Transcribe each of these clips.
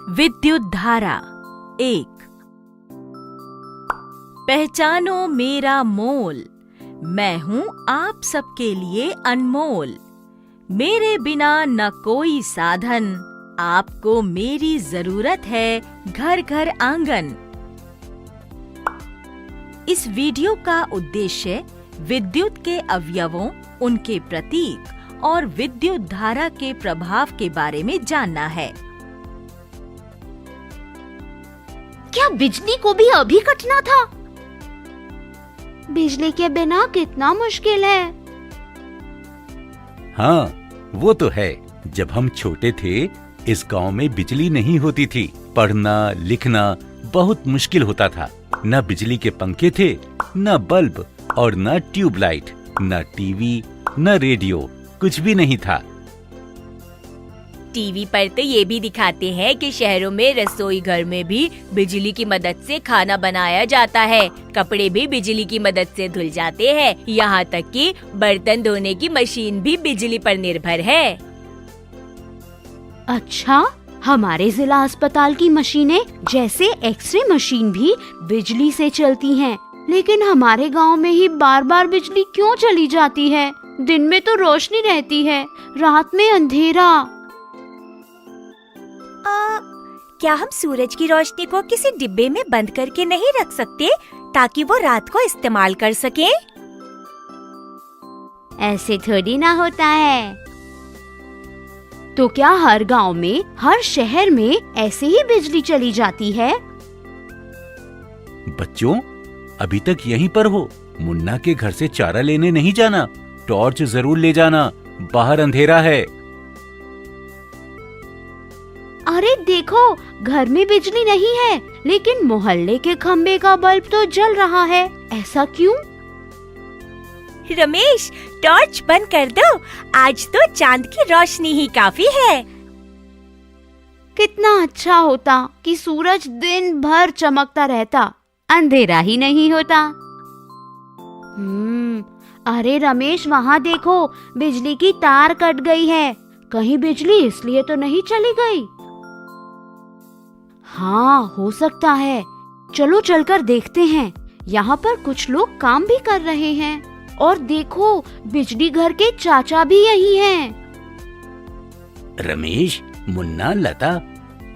विद्युत धारा 1। पहचानो मेरा मोल, मैं हूँ आप सबके लिए अनमोल। मेरे बिना न कोई साधन, आपको मेरी जरूरत है घर घर आंगन। इस वीडियो का उद्देश्य विद्युत के अवयवों, उनके प्रतीक और विद्युत धारा के प्रभाव के बारे में जानना है। क्या बिजली को भी अभी कटना था? बिजली के बिना कितना मुश्किल है। हाँ, वो तो है। जब हम छोटे थे, इस गांव में बिजली नहीं होती थी। पढ़ना लिखना बहुत मुश्किल होता था। न बिजली के पंखे थे, न बल्ब और न ट्यूबलाइट, न टीवी, न रेडियो, कुछ भी नहीं था। टीवी पर तो ये भी दिखाते हैं कि शहरों में रसोई घर में भी बिजली की मदद से खाना बनाया जाता है। कपड़े भी बिजली की मदद से धुल जाते हैं। यहाँ तक कि बर्तन धोने की मशीन भी बिजली पर निर्भर है। अच्छा, हमारे जिला अस्पताल की मशीनें जैसे एक्सरे मशीन भी बिजली से चलती हैं। लेकिन हमारे गांव में ही बार बार बिजली क्यों चली जाती है? दिन में तो रोशनी रहती है, रात में अंधेरा। क्या हम सूरज की रोशनी को किसी डिब्बे में बंद करके नहीं रख सकते ताकि वो रात को इस्तेमाल कर सके? ऐसे थोड़ी ना होता है। तो क्या हर गांव में, हर शहर में ऐसे ही बिजली चली जाती है? बच्चों, अभी तक यहीं पर हो। मुन्ना के घर से चारा लेने नहीं जाना। टॉर्च जरूर ले जाना, बाहर अंधेरा है। अरे देखो, घर में बिजली नहीं है, लेकिन मोहल्ले के खम्बे का बल्ब तो जल रहा है। ऐसा क्यों? रमेश, टॉर्च बंद कर दो। आज तो चांद की रोशनी ही काफी है। कितना अच्छा होता कि सूरज दिन भर चमकता रहता, अंधेरा ही नहीं होता। अरे रमेश, वहाँ देखो, बिजली की तार कट गई है। कहीं बिजली इसलिए तो नहीं चली गई? हाँ, हो सकता है। चलो चलकर देखते हैं। यहाँ पर कुछ लोग काम भी कर रहे हैं। और देखो, बिजली घर के चाचा भी यही हैं। रमेश, मुन्ना, लता,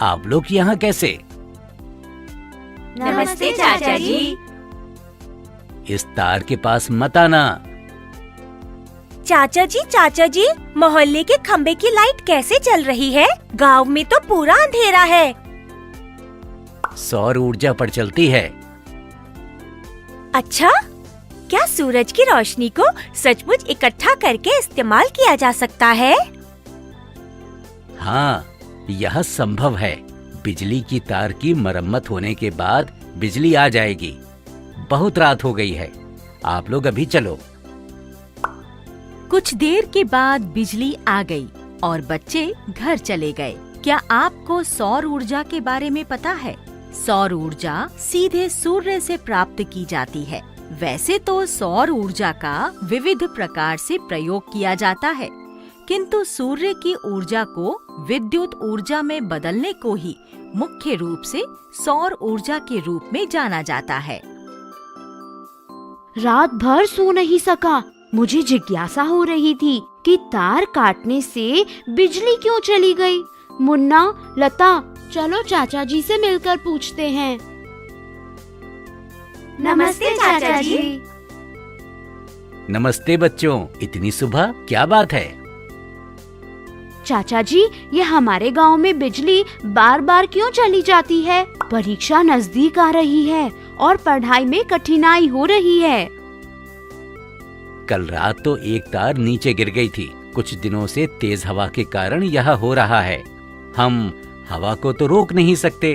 आप लोग यहाँ कैसे? नमस्ते चाचा जी। इस तार के पास मत आना। चाचा जी, मोहल्ले के खम्बे की लाइट कैसे चल रही है? गांव में तो पूरा अंधेरा है। सौर ऊर्जा पर चलती है। अच्छा, क्या सूरज की रोशनी को सचमुच इकट्ठा करके इस्तेमाल किया जा सकता है? हाँ, यह संभव है। बिजली की तार की मरम्मत होने के बाद बिजली आ जाएगी। बहुत रात हो गई है, आप लोग अभी चलो। कुछ देर के बाद बिजली आ गई और बच्चे घर चले गए। क्या आपको सौर ऊर्जा के बारे में पता है? सौर ऊर्जा सीधे सूर्य से प्राप्त की जाती है। वैसे तो सौर ऊर्जा का विविध प्रकार से प्रयोग किया जाता है, किंतु सूर्य की ऊर्जा को विद्युत ऊर्जा में बदलने को ही मुख्य रूप से सौर ऊर्जा के रूप में जाना जाता है। रात भर सो नहीं सका। मुझे जिज्ञासा हो रही थी कि तार काटने से बिजली क्यों चली गई। मुन्ना, लता, चलो चाचा जी से मिलकर पूछते हैं। नमस्ते चाचा जी। नमस्ते बच्चों, इतनी सुबह क्या बात है? चाचा जी, ये हमारे गांव में बिजली बार बार क्यों चली जाती है? परीक्षा नजदीक आ रही है और पढ़ाई में कठिनाई हो रही है। कल रात तो एक तार नीचे गिर गई थी। कुछ दिनों से तेज हवा के कारण यह हो रहा है। हम हवा को तो रोक नहीं सकते।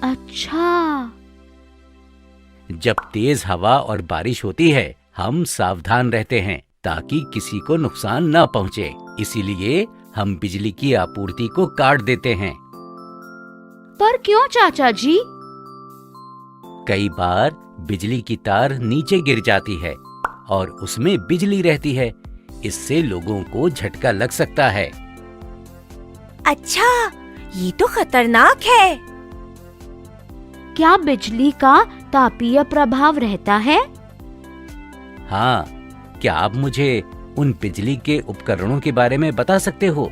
अच्छा। जब तेज हवा और बारिश होती है, हम सावधान रहते हैं ताकि किसी को नुकसान न पहुंचे। इसीलिए हम बिजली की आपूर्ति को काट देते हैं। पर क्यों चाचा जी? कई बार बिजली की तार नीचे गिर जाती है और उसमें बिजली रहती है। इससे लोगों को झटका लग सकता है। अच्छा, ये तो खतरनाक है। क्या बिजली का तापीय प्रभाव रहता है? हाँ, क्या आप मुझे उन बिजली के उपकरणों के बारे में बता सकते हो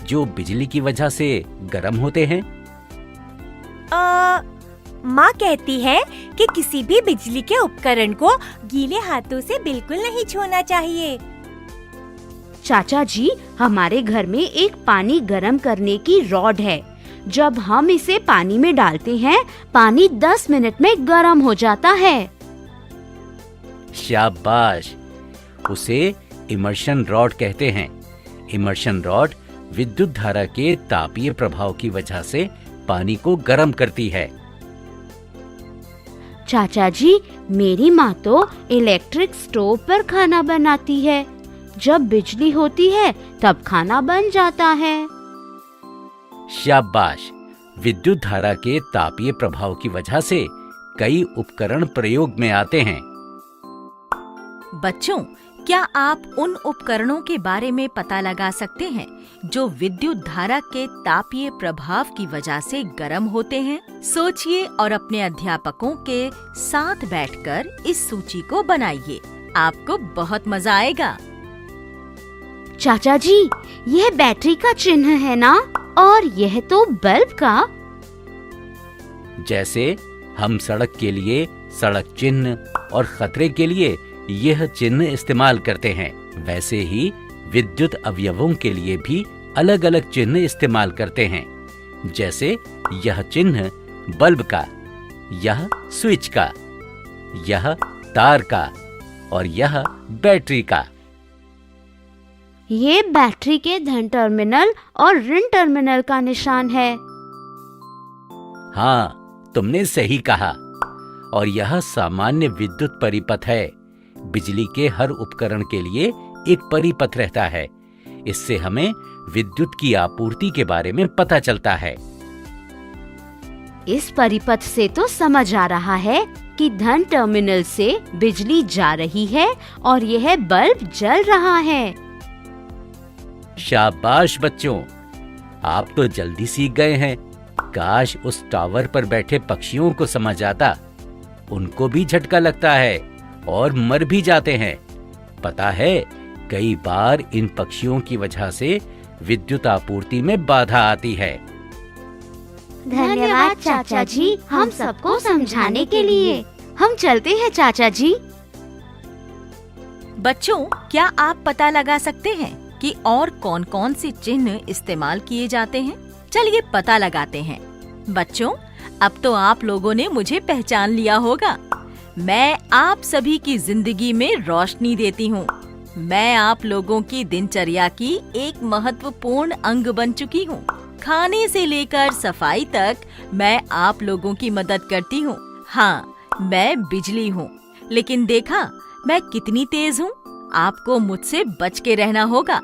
जो बिजली की वजह से गर्म होते हैं? माँ कहती है कि किसी भी बिजली के उपकरण को गीले हाथों से बिल्कुल नहीं छूना चाहिए। चाचा जी, हमारे घर में एक पानी गर्म करने की रॉड है। जब हम इसे पानी में डालते हैं, पानी 10 मिनट में गर्म हो जाता है। शाबाश, उसे इमर्शन रॉड कहते हैं। इमर्शन रॉड विद्युत धारा के तापीय प्रभाव की वजह से पानी को गर्म करती है। चाचा जी, मेरी माँ तो इलेक्ट्रिक स्टोव पर खाना बनाती है। जब बिजली होती है तब खाना बन जाता है। शाबाश, विद्युत धारा के तापीय प्रभाव की वजह से कई उपकरण प्रयोग में आते हैं। बच्चों, क्या आप उन उपकरणों के बारे में पता लगा सकते हैं जो विद्युत धारा के तापीय प्रभाव की वजह से गर्म होते हैं? सोचिए और अपने अध्यापकों के साथ बैठकर इस सूची को बनाइए। आपको बहुत मजा आएगा। चाचा जी, यह बैटरी का चिन्ह है ना? और यह तो बल्ब का। जैसे हम सड़क के लिए सड़क चिन्ह और खतरे के लिए यह चिन्ह इस्तेमाल करते हैं, वैसे ही विद्युत अवयवों के लिए भी अलग अलग चिन्ह इस्तेमाल करते हैं। जैसे यह चिन्ह बल्ब का, यह स्विच का, यह तार का और यह बैटरी का। ये बैटरी के धन टर्मिनल और ऋण टर्मिनल का निशान है। हाँ, तुमने सही कहा। और यह सामान्य विद्युत परिपथ है। बिजली के हर उपकरण के लिए एक परिपथ रहता है। इससे हमें विद्युत की आपूर्ति के बारे में पता चलता है। इस परिपथ से तो समझ आ रहा है कि धन टर्मिनल से बिजली जा रही है और यह बल्ब जल रहा है। शाबाश बच्चों, आप तो जल्दी सीख गए हैं। काश उस टावर पर बैठे पक्षियों को समझ आता। उनको भी झटका लगता है और मर भी जाते हैं। पता है, कई बार इन पक्षियों की वजह से विद्युत आपूर्ति में बाधा आती है। धन्यवाद चाचा जी, हम सबको समझाने के लिए। हम चलते हैं चाचा जी। बच्चों, क्या आप पता लगा सकते हैं कि और कौन-कौन से चिन्ह इस्तेमाल किए जाते हैं? चलिए पता लगाते हैं। बच्चों, अब तो आप लोगों ने मुझे पहचान लिया होगा। मैं आप सभी की जिंदगी में रोशनी देती हूँ। मैं आप लोगों की दिनचर्या की एक महत्वपूर्ण अंग बन चुकी हूँ। खाने से लेकर सफाई तक मैं आप लोगों की मदद करती हूँ। हाँ, मैं बिजली हूँ, लेकिन देखा मैं कितनी तेज हूँ। आपको मुझसे बच के रहना होगा।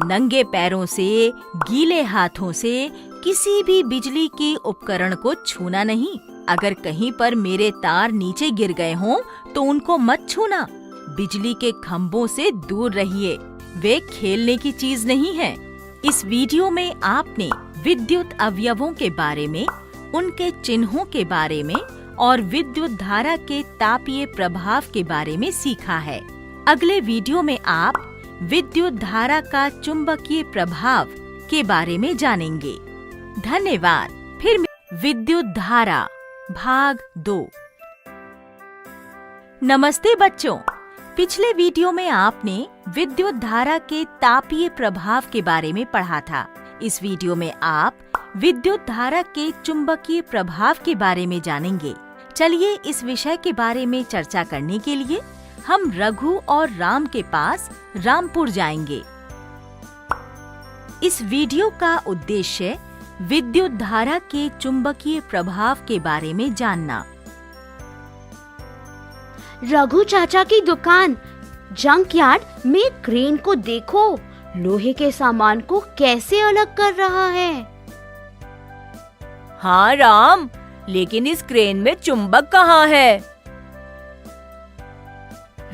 नंगे पैरों से, गीले हाथों से किसी भी बिजली के उपकरण को छूना नहीं। अगर कहीं पर मेरे तार नीचे गिर गए हों तो उनको मत छूना। बिजली के खंभों से दूर रहिए, वे खेलने की चीज नहीं है। इस वीडियो में आपने विद्युत अवयवों के बारे में, उनके चिन्हों के बारे में और विद्युत धारा के तापीय प्रभाव के बारे में सीखा है। अगले वीडियो में आप विद्युत धारा का चुंबकीय प्रभाव के बारे में जानेंगे। धन्यवाद। फिर विद्युत धारा भाग 2। नमस्ते बच्चों, पिछले वीडियो में आपने विद्युत धारा के तापीय प्रभाव के बारे में पढ़ा था। इस वीडियो में आप विद्युत धारा के चुंबकीय प्रभाव के बारे में जानेंगे। चलिए इस विषय के बारे में चर्चा करने के लिए हम रघु और राम के पास रामपुर जाएंगे। इस वीडियो का उद्देश्य विद्युत धारा के चुंबकीय प्रभाव के बारे में जानना। रघु चाचा की दुकान जंक यार्ड में क्रेन को देखो, लोहे के सामान को कैसे अलग कर रहा है। हाँ राम, लेकिन इस क्रेन में चुंबक कहाँ है?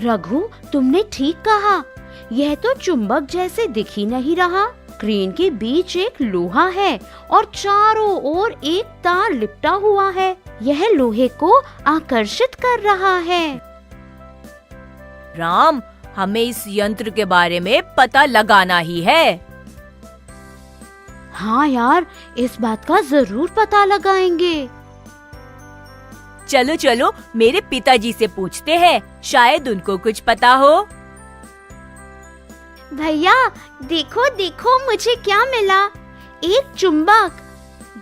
रघु, तुमने ठीक कहा, यह तो चुंबक जैसे दिख ही नहीं रहा। क्रेन के बीच एक लोहा है और चारों ओर एक तार लिपटा हुआ है। यह लोहे को आकर्षित कर रहा है। राम, हमें इस यंत्र के बारे में पता लगाना ही है। हाँ यार, इस बात का जरूर पता लगाएंगे। चलो चलो मेरे पिताजी से पूछते हैं, शायद उनको कुछ पता हो। भैया देखो देखो, मुझे क्या मिला, एक चुंबक।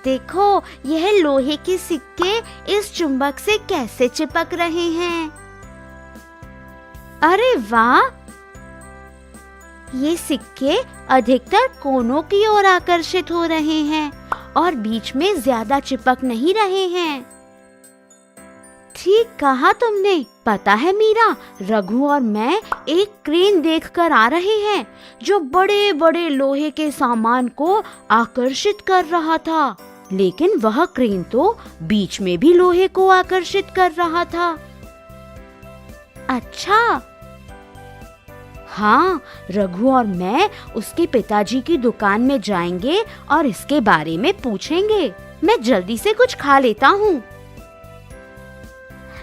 देखो यह लोहे के सिक्के इस चुंबक से कैसे चिपक रहे हैं। अरे वाह, ये सिक्के अधिकतर कोनों की ओर आकर्षित हो रहे हैं और बीच में ज्यादा चिपक नहीं रहे हैं। ठीक कहा तुमने। पता है मीरा, रघु और मैं एक क्रेन देखकर आ रहे हैं जो बड़े बड़े लोहे के सामान को आकर्षित कर रहा था, लेकिन वह क्रेन तो बीच में भी लोहे को आकर्षित कर रहा था। अच्छा, हाँ, रघु और मैं उसके पिताजी की दुकान में जाएंगे और इसके बारे में पूछेंगे। मैं जल्दी से कुछ खा लेता हूँ।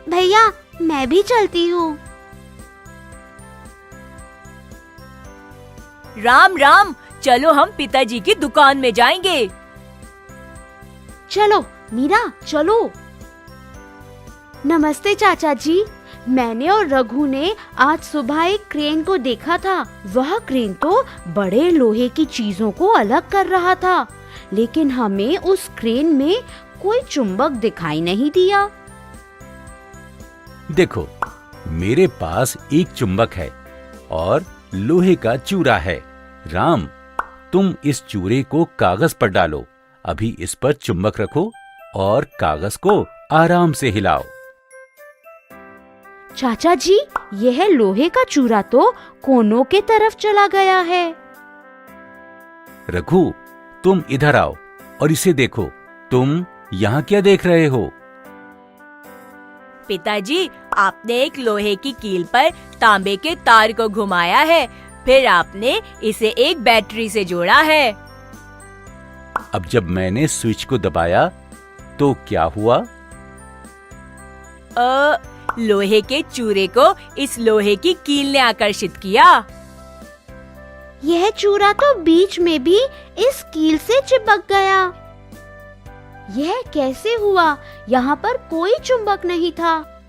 भैया मैं भी चलती हूँ। राम राम, चलो हम पिताजी की दुकान में जाएंगे। चलो मीरा, चलो। नमस्ते चाचा जी, मैंने और रघु ने आज सुबह एक क्रेन को देखा था। वह क्रेन तो बड़े लोहे की चीजों को अलग कर रहा था, लेकिन हमें उस क्रेन में कोई चुंबक दिखाई नहीं दिया। देखो, मेरे पास एक चुंबक है और लोहे का चूरा है। राम, तुम इस चूरे को कागज पर डालो। अभी इस पर चुंबक रखो और कागज को आराम से हिलाओ। चाचा जी, यह लोहे का चूरा तो कोनों के तरफ चला गया है। रघु, तुम इधर आओ और इसे देखो। तुम यहाँ क्या देख रहे हो? पिताजी, आपने एक लोहे की कील पर तांबे के तार को घुमाया है, फिर आपने इसे एक बैटरी से जोड़ा है। अब जब मैंने स्विच को दबाया तो क्या हुआ? लोहे के चूरे को इस लोहे की कील ने आकर्षित किया। यह चूरा तो बीच में भी इस कील से चिपक गया। यह कैसे हुआ? यहाँ पर कोई चुंबक नहीं था।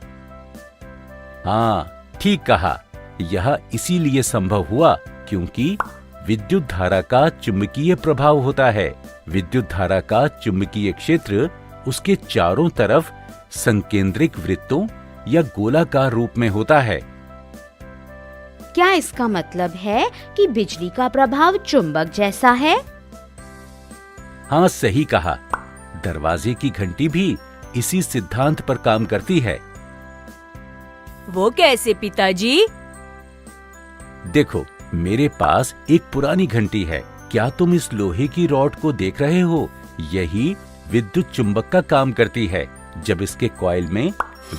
हाँ, ठीक कहा। यह इसीलिए संभव हुआ क्योंकि विद्युत धारा का चुंबकीय प्रभाव होता है। विद्युत धारा का चुंबकीय क्षेत्र उसके चारों तरफ संकेंद्रिक वृत्तों या गोलाकार रूप में होता है। क्या इसका मतलब है कि बिजली का प्रभाव चुंबक जैसा है? हाँ, सही कहा। दरवाजे की घंटी भी इसी सिद्धांत पर काम करती है। वो कैसे पिताजी? देखो, मेरे पास एक पुरानी घंटी है। क्या तुम इस लोहे की रॉड को देख रहे हो? यही विद्युत चुंबक का काम करती है। जब इसके कॉइल में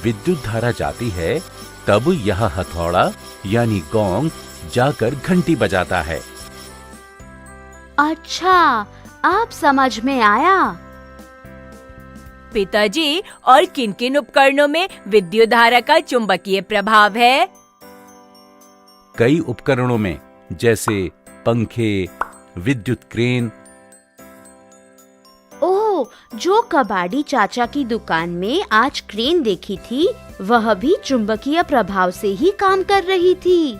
विद्युत धारा जाती है, तब यह हथौड़ा यानी गोंग जाकर घंटी बजाता है। अच्छा, अब समझ में आया। पिताजी, और किन-किन उपकरणों में विद्युत धारा का चुंबकीय प्रभाव है? कई उपकरणों में, जैसे पंखे, विद्युत क्रेन। ओह, जो कबाड़ी चाचा की दुकान में आज क्रेन देखी थी, वह भी चुंबकीय प्रभाव से ही काम कर रही थी।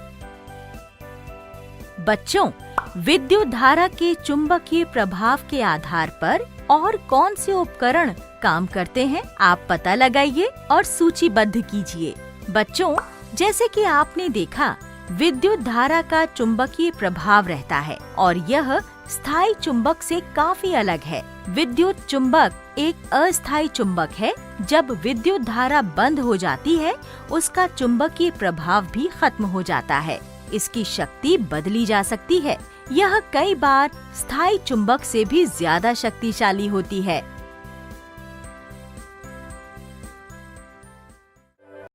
बच्चों, विद्युत धारा के चुंबकीय प्रभाव के आधार पर और कौन से उपकरण काम करते हैं, आप पता लगाइए और सूचीबद्ध कीजिए। बच्चों, जैसे कि आपने देखा, विद्युत धारा का चुंबकीय प्रभाव रहता है और यह स्थायी चुंबक से काफी अलग है। विद्युत चुंबक एक अस्थायी चुंबक है। जब विद्युत धारा बंद हो जाती है, उसका चुंबकीय प्रभाव भी खत्म हो जाता है। इसकी शक्ति बदली जा सकती है। यह कई बार स्थायी चुंबक से भी ज्यादा शक्तिशाली होती है।